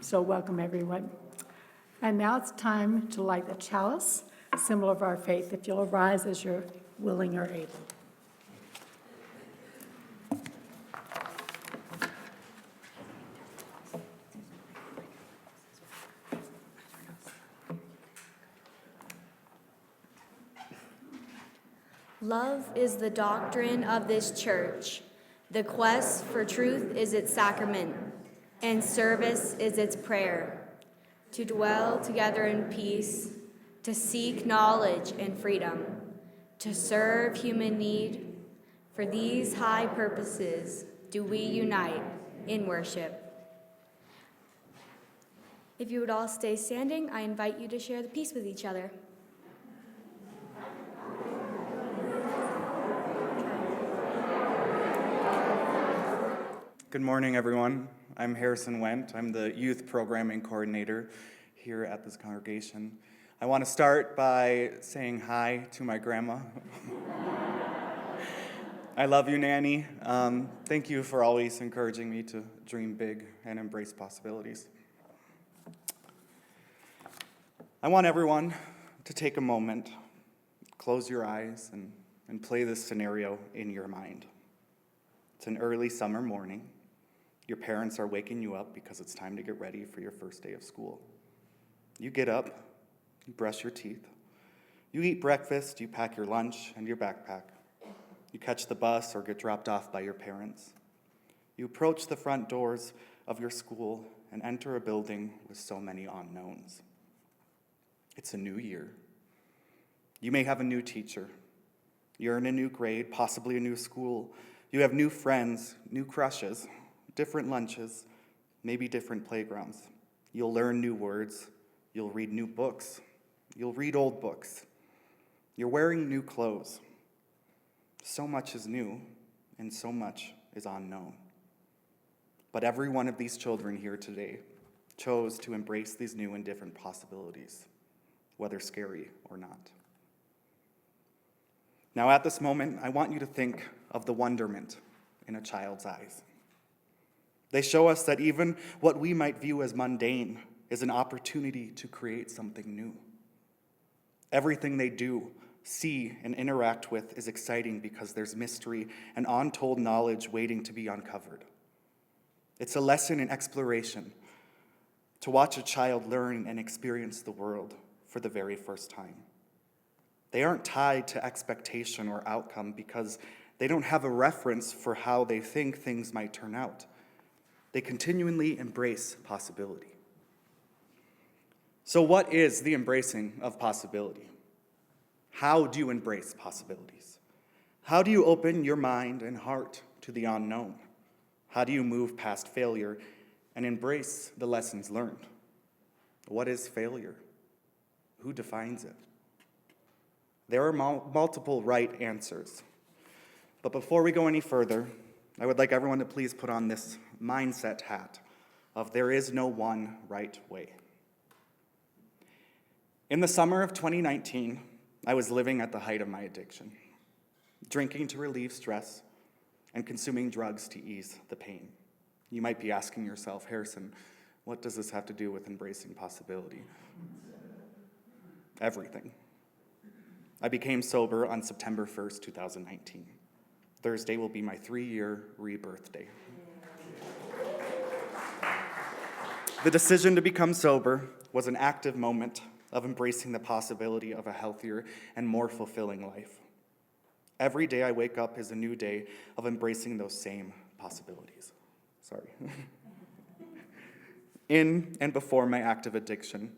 So welcome, everyone. And now it's time to light the chalice, symbol of our faith. If you'll rise as you're willing or able. Love is the doctrine of this church. The quest for truth is its sacrament, and service is its prayer. To dwell together in peace, to seek knowledge and freedom, to serve human need. For these high purposes do we unite in worship. If you would all stay standing, I invite you to share the peace with each other. Good morning, everyone. I'm Harrison Wendt. I'm the youth programming coordinator here at this congregation. I want to start by saying hi to my grandma. I love you, Nanny. Thank you for always encouraging me to dream big and embrace possibilities. I want everyone to take a moment, close your eyes, and play this scenario in your mind. It's an early summer morning. Your parents are waking you up because it's time to get ready for your first day of school. You get up, you brush your teeth, you eat breakfast, you pack your lunch and your backpack. You catch the bus or get dropped off by your parents. You approach the front doors of your school and enter a building with so many unknowns. It's a new year. You may have a new teacher. You're in a new grade, possibly a new school. You have new friends, new crushes, different lunches, maybe different playgrounds. You'll learn new words. You'll read new books. You'll read old books. You're wearing new clothes. So much is new, and so much is unknown. But every one of these children here today chose to embrace these new and different possibilities, whether scary or not. Now, at this moment, I want you to think of the wonderment in a child's eyes. They show us that even what we might view as mundane is an opportunity to create something new. Everything they do, see, and interact with is exciting because there's mystery and untold knowledge waiting to be uncovered. It's a lesson in exploration to watch a child learn and experience the world for the very first time. They aren't tied to expectation or outcome because they don't have a reference for how they think things might turn out. They continually embrace possibility. So what is the embracing of possibility? How do you embrace possibilities? How do you open your mind and heart to the unknown? How do you move past failure and embrace the lessons learned? What is failure? Who defines it? There are multiple right answers. But before we go any further, I would like everyone to please put on this mindset hat of there is no one right way. In the summer of 2019, I was living at the height of my addiction, drinking to relieve stress and consuming drugs to ease the pain. You might be asking yourself, Harrison, what does this have to do with embracing possibility? Everything. I became sober on September 1st, 2019. Thursday will be my 3-year rebirth day. The decision to become sober was an active moment of embracing the possibility of a healthier and more fulfilling life. Every day I wake up is a new day of embracing those same possibilities. In and before my active addiction,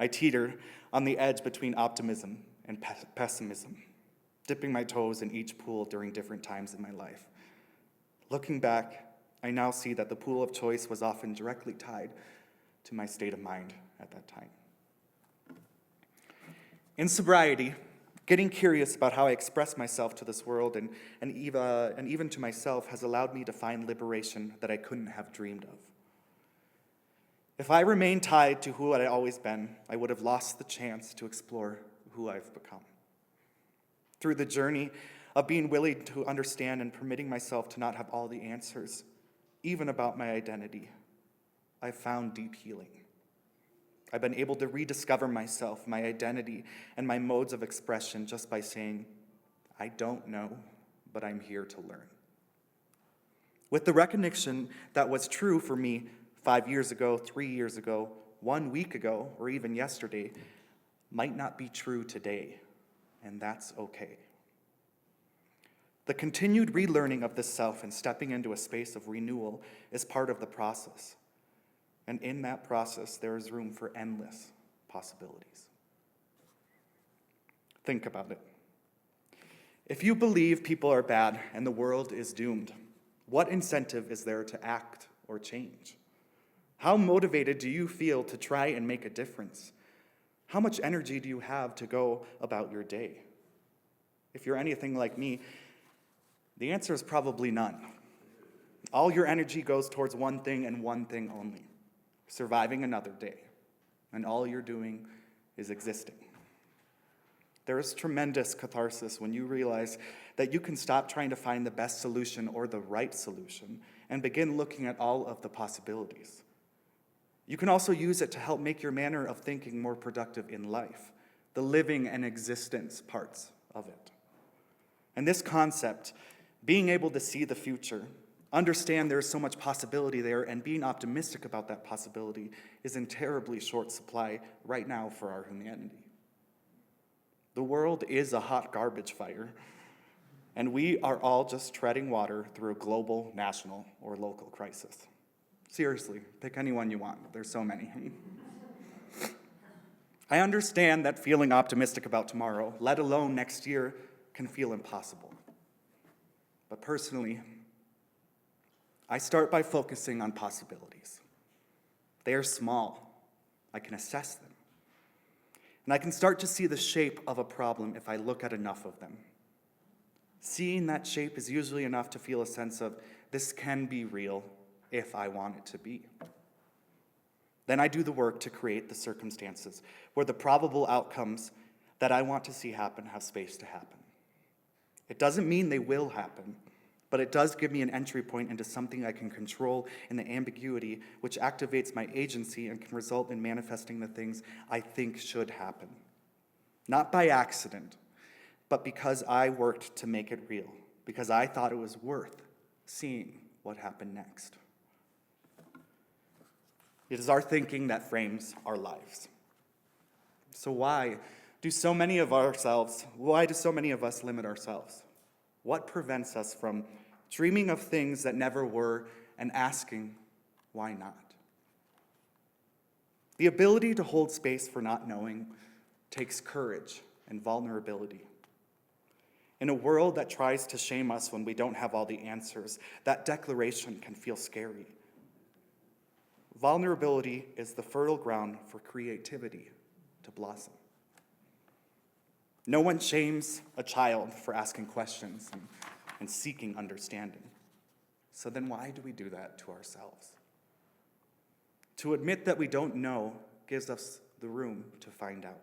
I teetered on the edge between optimism and pessimism, dipping my toes in each pool during different times in my life. Looking back, I now see that the pool of choice was often directly tied to my state of mind at that time. In sobriety, getting curious about how I express myself to this world and even to myself has allowed me to find liberation that I couldn't have dreamed of. If I remained tied to who I'd always been, I would have lost the chance to explore who I've become. Through the journey of being willing to understand and permitting myself to not have all the answers, even about my identity, I've found deep healing. I've been able to rediscover myself, my identity, and my modes of expression just by saying, I don't know, but I'm here to learn. With the recognition that was true for me 5 years ago, 3 years ago, 1 week ago, or even yesterday, might not be true today, and that's okay. The continued relearning of the self and stepping into a space of renewal is part of the process. And in that process, there is room for endless possibilities. Think about it. If you believe people are bad and the world is doomed, what incentive is there to act or change? How motivated do you feel to try and make a difference? How much energy do you have to go about your day? If you're anything like me, the answer is probably none. All your energy goes towards one thing and one thing only: surviving another day. And all you're doing is existing. There is tremendous catharsis when you realize that you can stop trying to find the best solution or the right solution and begin looking at all of the possibilities. You can also use it to help make your manner of thinking more productive in life, the living and existence parts of it. And this concept, being able to see the future, understand there is so much possibility there, and being optimistic about that possibility is in terribly short supply right now for our humanity. The world is a hot garbage fire, and we are all just treading water through a global, national, or local crisis. Seriously, pick anyone you want. There's so many. I understand that feeling optimistic about tomorrow, let alone next year, can feel impossible. But personally, I start by focusing on possibilities. They are small. I can assess them. And I can start to see the shape of a problem if I look at enough of them. Seeing that shape is usually enough to feel a sense of, this can be real if I want it to be. Then I do the work to create the circumstances where the probable outcomes that I want to see happen have space to happen. It doesn't mean they will happen, but it does give me an entry point into something I can control in the ambiguity, which activates my agency and can result in manifesting the things I think should happen. Not by accident, but because I worked to make it real, because I thought it was worth seeing what happened next. It is our thinking that frames our lives. So why do so many of us limit ourselves? What prevents us from dreaming of things that never were and asking, why not? The ability to hold space for not knowing takes courage and vulnerability. In a world that tries to shame us when we don't have all the answers, that declaration can feel scary. Vulnerability is the fertile ground for creativity to blossom. No one shames a child for asking questions and seeking understanding. So then why do we do that to ourselves? To admit that we don't know gives us the room to find out.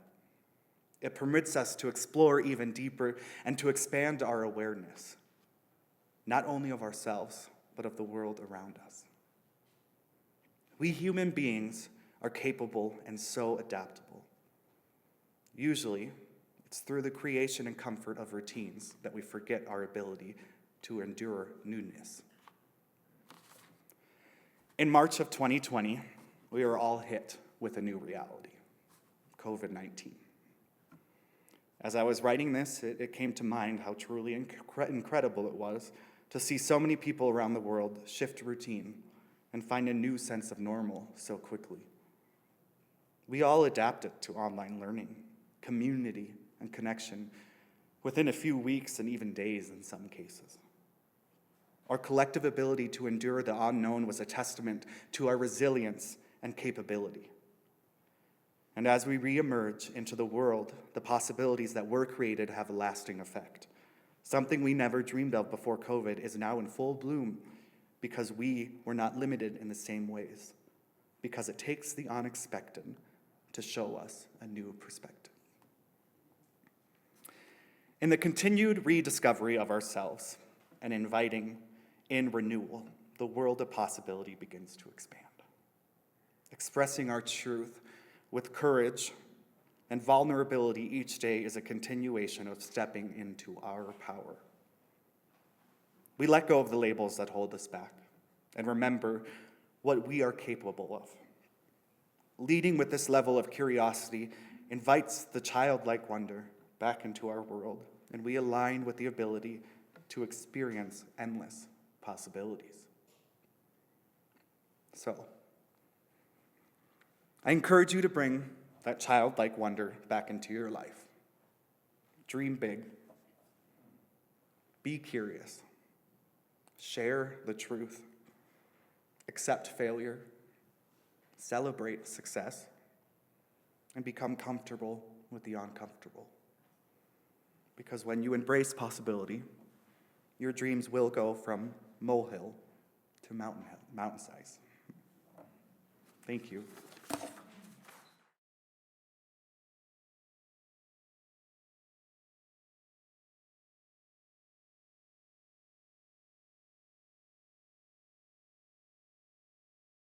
It permits us to explore even deeper and to expand our awareness, not only of ourselves, but of the world around us. We human beings are capable and so adaptable. Usually, it's through the creation and comfort of routines that we forget our ability to endure newness. In March of 2020, we were all hit with a new reality, COVID-19. As I was writing this, it came to mind how truly incredible it was to see so many people around the world shift routine and find a new sense of normal so quickly. We all adapted to online learning, community, and connection within a few weeks and even days in some cases. Our collective ability to endure the unknown was a testament to our resilience and capability. And as we reemerge into the world, the possibilities that were created have a lasting effect. Something we never dreamed of before COVID is now in full bloom because we were not limited in the same ways, because it takes the unexpected to show us a new perspective. In the continued rediscovery of ourselves and inviting in renewal, the world of possibility begins to expand. Expressing our truth with courage and vulnerability each day is a continuation of stepping into our power. We let go of the labels that hold us back and remember what we are capable of. Leading with this level of curiosity invites the childlike wonder back into our world, and we align with the ability to experience endless possibilities. So, I encourage you to bring that childlike wonder back into your life. Dream big. Be curious. Share the truth. Accept failure. Celebrate success. And become comfortable with the uncomfortable. Because when you embrace possibility, your dreams will go from molehill to mountain size. Thank you.